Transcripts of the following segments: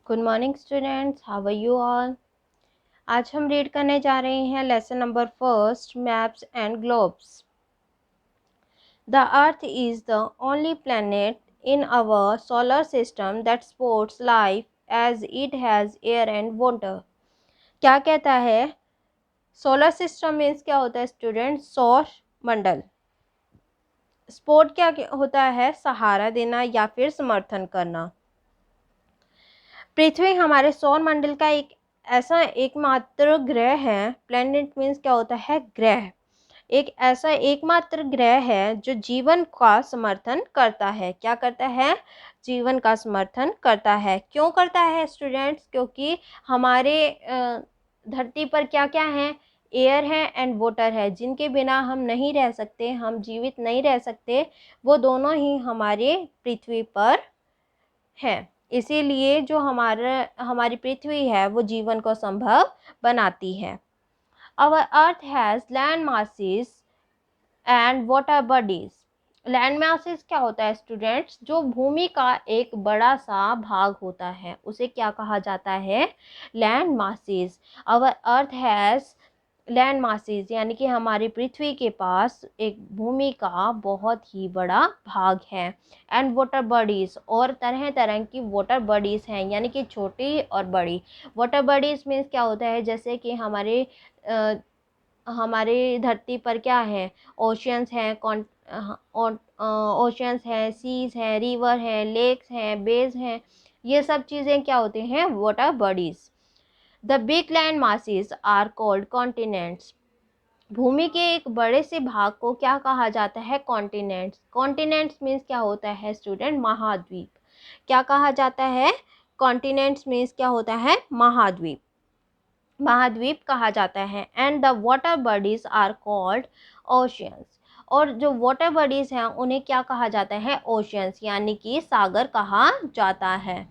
Good morning students, how are you all. आज हम read करने जा रहे हैं lesson number first, maps and globes. The earth is the only planet in our solar system that supports life as it has air and water. क्या कहता है? Solar system means क्या होता है स्टूडेंट? सौर मंडल। सपोर्ट क्या होता है? सहारा देना या फिर समर्थन करना। पृथ्वी हमारे सौर मंडल का एक ऐसा एकमात्र ग्रह है। प्लैनेट मीन्स क्या होता है? ग्रह। एक ऐसा एकमात्र ग्रह है जो जीवन का समर्थन करता है। क्या करता है? जीवन का समर्थन करता है। क्यों करता है स्टूडेंट्स? क्योंकि हमारे धरती पर क्या क्या है? एयर है एंड वाटर है, जिनके बिना हम नहीं रह सकते, हम जीवित नहीं रह सकते। वो दोनों ही हमारे पृथ्वी पर हैं। इसीलिए जो हमारी पृथ्वी है वो जीवन को संभव बनाती है। Our Earth has land masses and water bodies. Land masses क्या होता है स्टूडेंट्स? जो भूमि का एक बड़ा सा भाग होता है उसे क्या कहा जाता है? Land masses. Our Earth has land masses, यानी कि हमारी पृथ्वी के पास एक भूमि का बहुत ही बड़ा भाग है। एंड वाटर बॉडीज़, और तरह तरह की वाटर बॉडीज़ हैं, यानी कि छोटी और बड़ी। वाटर बॉडीज़ मीन्स क्या होता है? जैसे कि हमारे धरती पर क्या है? ओशियंस हैं, ओशियंस हैं, सीज हैं, रिवर हैं, लेक्स हैं, बेज हैं। ये सब चीज़ें क्या होते हैं? Water bodies. The big land masses are called continents. भूमि के एक बड़े से भाग को क्या कहा जाता है? कॉन्टिनेंट्स। कॉन्टिनेंट्स मीन्स क्या होता है स्टूडेंट? महाद्वीप। क्या कहा जाता है? कॉन्टिनेंट्स मीन्स क्या होता है? महाद्वीप। महाद्वीप कहा जाता है। And the water bodies are called oceans. और जो वाटर बॉडीज हैं उन्हें क्या कहा जाता है? ओशियंस, यानी कि सागर कहा जाता है।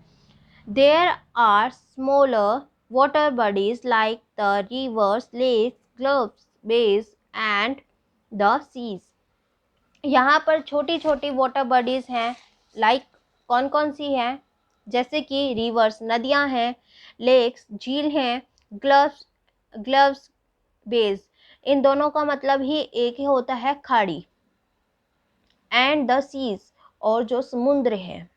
There are smaller water bodies like the rivers, lakes, gulfs, bays and the seas. यहाँ पर छोटी छोटी वाटर बॉडीज़ हैं। लाइक कौन कौन सी हैं? जैसे कि रिवर्स, नदियाँ हैं, लेक्स, झील हैं, ग्लव्स, बेज। इन दोनों का मतलब ही एक ही होता है, खाड़ी। एंड द सीज, और जो समुद्र है।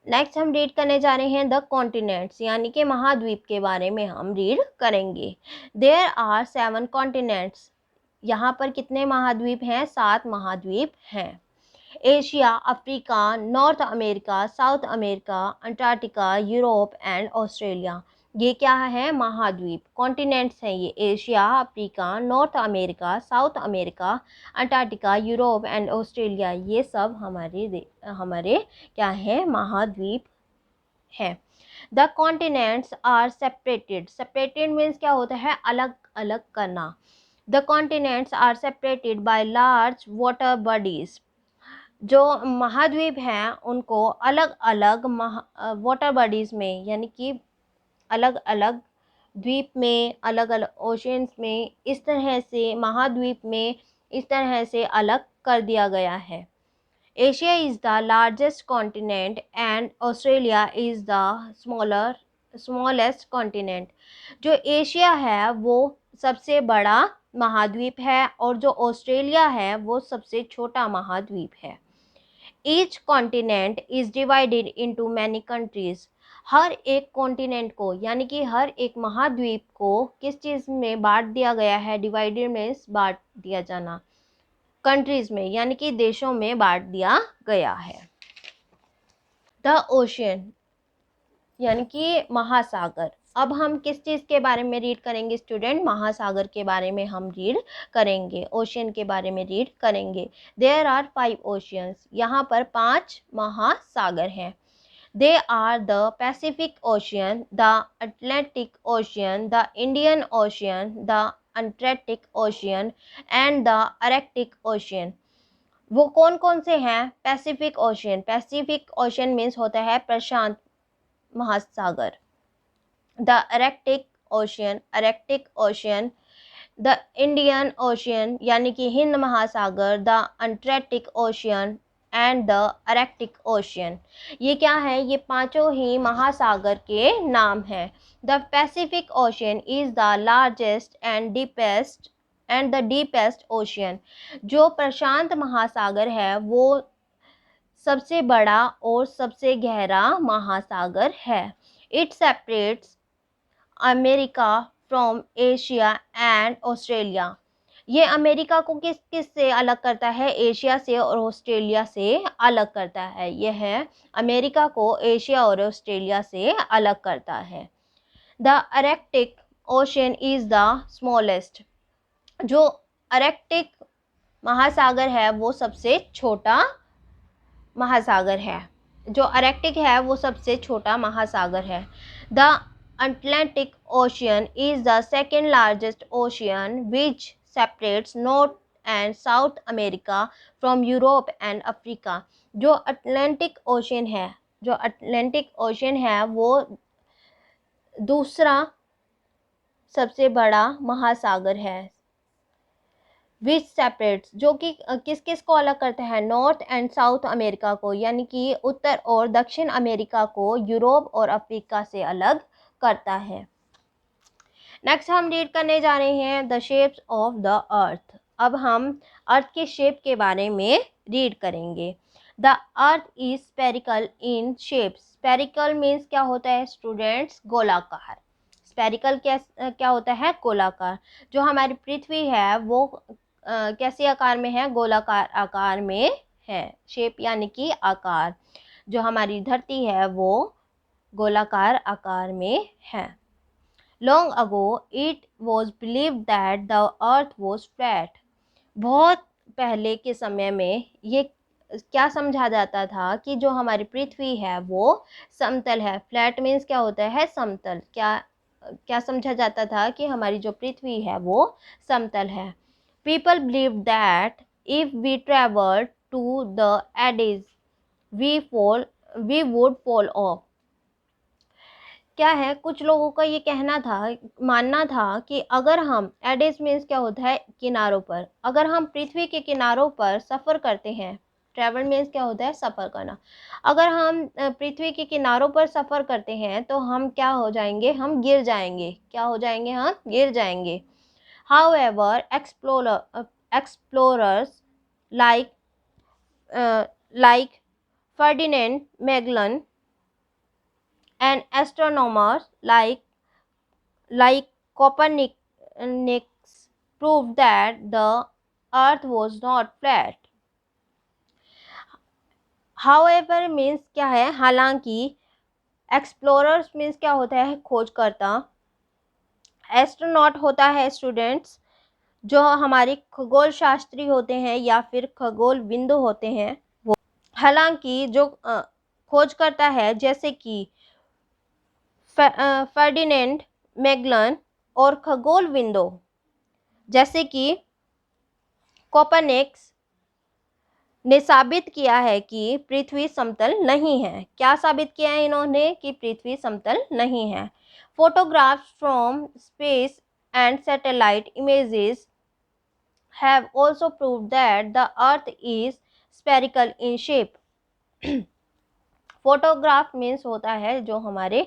नेक्स्ट हम रीड करने जा रहे हैं द कॉन्टिनेंट्स, यानी कि महाद्वीप के बारे में हम रीड करेंगे। There are 7 continents. यहाँ पर कितने महाद्वीप हैं? 7 महाद्वीप हैं। Asia, Africa, North America, South America, Antarctica, Europe and Australia. ये क्या है? महाद्वीप। कॉन्टिनेंट्स हैं ये। Asia, Africa, North America, South America, Antarctica, Europe and Australia, ये सब हमारे क्या है? महाद्वीप है। The continents are separated. Separated means क्या होता है? अलग अलग करना। The continents are separated by large water bodies. जो महाद्वीप हैं उनको अलग अलग वाटर बॉडीज़ में, यानी कि अलग अलग द्वीप में, अलग अलग ओशंस में, इस तरह से महाद्वीप में इस तरह से अलग कर दिया गया है। Asia is the largest continent and Australia is the smallest continent. जो एशिया है वो सबसे बड़ा महाद्वीप है और जो ऑस्ट्रेलिया है वो सबसे छोटा महाद्वीप है। Each continent is divided into many countries. हर एक कॉन्टिनेंट को, यानी कि हर एक महाद्वीप को किस चीज़ में बांट दिया गया है? डिवाइडेड मीन्स बांट दिया जाना। कंट्रीज में, यानी कि देशों में बांट दिया गया है। द ओशियन, यानी कि महासागर। अब हम किस चीज़ के बारे में रीड करेंगे स्टूडेंट? महासागर के बारे में हम रीड करेंगे, ओशियन के बारे में रीड करेंगे। There are 5 oceans. यहाँ पर 5 महासागर हैं। They are the Pacific Ocean, the Atlantic Ocean, the Indian Ocean, the Antarctic Ocean and the Arctic Ocean. वो कौन कौन से हैं? Pacific Ocean. Pacific Ocean means होता है प्रशांत महासागर। The Arctic Ocean, the Indian Ocean यानी कि हिंद महासागर, the Antarctic Ocean and the Arctic Ocean. ये क्या है? ये पांचों ही महासागर के नाम हैं। The Pacific ocean is the largest and the deepest ocean. जो प्रशांत महासागर है वो सबसे बड़ा और सबसे गहरा महासागर है। It separates America from Asia and Australia. ये अमेरिका को किस किस से अलग करता है? एशिया से और ऑस्ट्रेलिया से अलग करता है। यह अमेरिका को एशिया और ऑस्ट्रेलिया से अलग करता है। The Arctic ocean is the smallest. जो आर्कटिक महासागर है वो सबसे छोटा महासागर है। जो आर्कटिक है वो सबसे छोटा महासागर है। The Atlantic ocean is the second largest ocean which separates north and south America from Europe and Africa. जो अटलांटिक ओशियन है वो दूसरा सबसे बड़ा महासागर है। विच सेपरेट्स, जो कि किस किस को अलग करता है? नॉर्थ एंड साउथ अमेरिका को, यानी कि उत्तर और दक्षिण अमेरिका को यूरोप और अफ्रीका से अलग करता है। नेक्स्ट हम रीड करने जा रहे हैं the shapes of the earth. अब हम अर्थ के शेप के बारे में रीड करेंगे। The earth is spherical in shape. Spherical means क्या होता है स्टूडेंट्स? गोलाकार। स्पेरिकल क्या होता है? गोलाकार। जो हमारी पृथ्वी है वो कैसे आकार में है? गोलाकार आकार में है। शेप यानी कि आकार। जो हमारी धरती है वो गोलाकार आकार में है। Long ago, it was believed that the earth was flat. बहुत पहले के समय में ये क्या समझा जाता था कि जो हमारी पृथ्वी है वो समतल है। फ्लैट मीन्स क्या होता है? समतल। क्या समझा जाता था? कि हमारी जो पृथ्वी है वो समतल है। People believed that if we traveled to the edges, we would fall off. क्या है? कुछ लोगों का ये कहना था, मानना था कि अगर हम, एडिस मीन्स क्या होता है? किनारों पर। अगर हम पृथ्वी के किनारों पर सफ़र करते हैं, ट्रैवल मीन्स क्या होता है? सफ़र करना। अगर हम पृथ्वी के किनारों पर सफ़र करते हैं तो हम क्या हो जाएंगे? हम गिर जाएंगे। क्या हो जाएंगे? हम गिर जाएंगे। However, explorers like Ferdinand Magellan and astronomers like Copernicus proved that the earth was not flat. However means क्या है? हालांकि। एक्सप्लोरर्स मीन्स क्या होता है? खोजकर्ता। एस्ट्रोनॉट होता है स्टूडेंट्स जो हमारे खगोल शास्त्री होते हैं या फिर खगोल बिंदु होते हैं वो। हालांकि जो खोज करता है जैसे कि फर्डिनेंड मैगलन और खगोल बिंदु जैसे कि कोपरनिकस ने साबित किया है कि पृथ्वी समतल नहीं है। क्या साबित किया है इन्होंने? कि पृथ्वी समतल नहीं है। Photographs from space and satellite images have also proved that the earth is spherical in shape. Photograph means होता है जो हमारे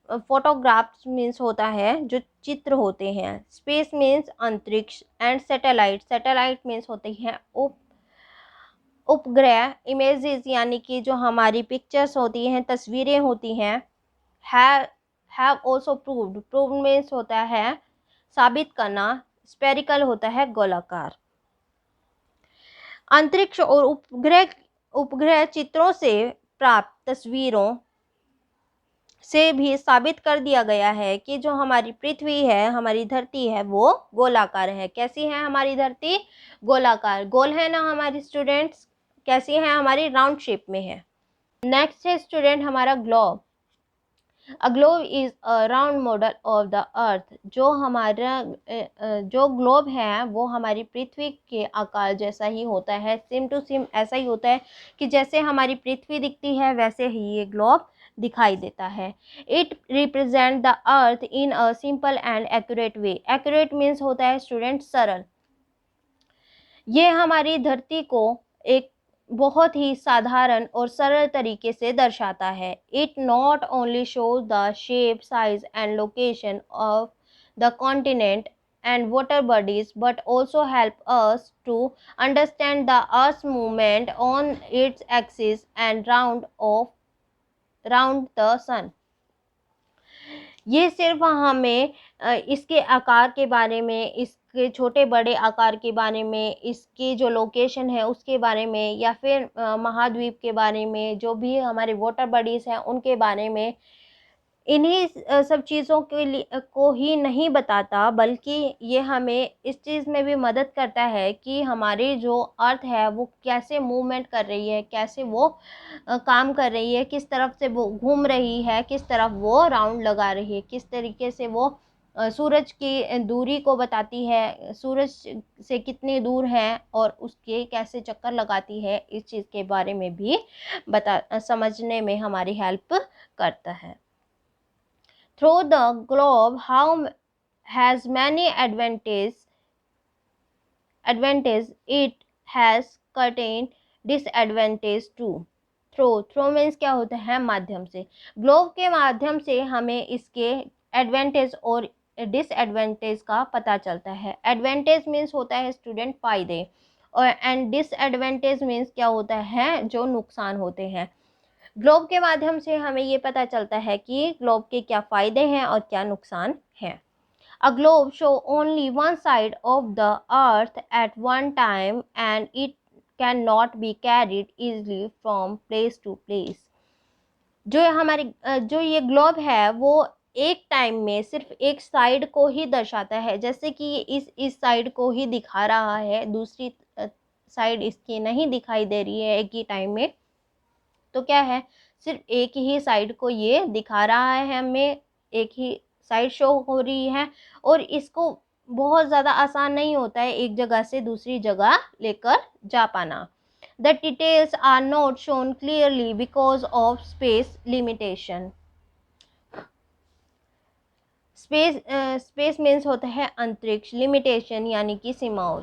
फोटोग्राफ्स मीन्स होता है जो चित्र होते हैं। स्पेस मीन्स अंतरिक्ष एंड सैटेलाइट मीन्स होती हैं उपग्रह। इमेजेस यानी कि जो हमारी पिक्चर्स होती हैं, तस्वीरें होती हैं। हैव ऑल्सो प्रूव्ड मीन्स होता है साबित करना। स्पेरिकल होता है गोलाकार। अंतरिक्ष और उपग्रह चित्रों से प्राप्त तस्वीरों से भी साबित कर दिया गया है कि जो हमारी पृथ्वी है, हमारी धरती है वो गोलाकार है। कैसी है हमारी धरती? गोलाकार। गोल है ना हमारी स्टूडेंट्स? कैसी है हमारी? राउंड शेप में है। नेक्स्ट है स्टूडेंट हमारा globe. A globe is a round model of the earth. जो हमारा जो ग्लोब है वो हमारी पृथ्वी के आकार जैसा ही होता है। सेम टू सेम ऐसा ही होता है कि जैसे हमारी पृथ्वी दिखती है वैसे ही ये ग्लोब दिखाई देता है। It represent the earth in a simple and accurate way. Accurate means होता है स्टूडेंट सरल। ये हमारी धरती को एक बहुत ही साधारण और सरल तरीके से दर्शाता है। It not only shows the shape, size and location of the continent and water bodies but also help us to understand the earth's movement on its axis and round the sun। ये सिर्फ हमें इसके आकार के बारे में, इसके छोटे बड़े आकार के बारे में, इसकी जो लोकेशन है उसके बारे में, या फिर महाद्वीप के बारे में, जो भी हमारे वाटर बॉडीज़ हैं उनके बारे में, इन्हीं सब चीज़ों के लिए को ही नहीं बताता, बल्कि ये हमें इस चीज़ में भी मदद करता है कि हमारी जो अर्थ है वो कैसे मूवमेंट कर रही है, कैसे वो काम कर रही है, किस तरफ से वो घूम रही है, किस तरफ वो राउंड लगा रही है, किस तरीके से वो सूरज की दूरी को बताती है, सूरज से कितनी दूर है और उसके कैसे चक्कर लगाती है, इस चीज़ के बारे में भी समझने में हमारी हेल्प करता है। Through the globe, how has many advantages, it has certain disadvantage too। Throw means क्या होता है, माध्यम से। ग्लोब के माध्यम से हमें इसके एडवांटेज और डिसएडवांटेज का पता चलता है। एडवांटेज मीन्स होता है स्टूडेंट फायदे, और एंड डिसएडवांटेज मीन्स क्या होता है, जो नुकसान होते हैं। ग्लोब के माध्यम से हमें ये पता चलता है कि ग्लोब के क्या फ़ायदे हैं और क्या नुकसान हैं। A globe show only one side of the earth at one time and it cannot be carried easily from place to place। जो ये ग्लोब है वो एक टाइम में सिर्फ एक साइड को ही दर्शाता है, जैसे कि इस साइड को ही दिखा रहा है, दूसरी साइड इसकी नहीं दिखाई दे रही है एक ही टाइम में। तो क्या है, सिर्फ एक ही साइड को ये दिखा रहा है, हमें एक ही साइड शो हो रही है, और इसको बहुत ज़्यादा आसान नहीं होता है एक जगह से दूसरी जगह लेकर जा पाना। The details are not shown clearly because of space limitation. Space means होता है अंतरिक्ष, लिमिटेशन यानी कि सीमाओं।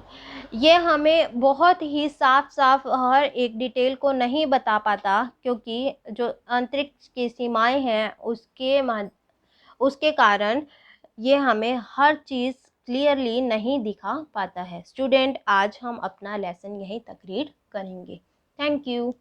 ये हमें बहुत ही साफ साफ हर एक डिटेल को नहीं बता पाता, क्योंकि जो अंतरिक्ष की सीमाएं हैं उसके कारण ये हमें हर चीज़ क्लियरली नहीं दिखा पाता है। स्टूडेंट, आज हम अपना लेसन यहीं तक रीड करेंगे। Thank you.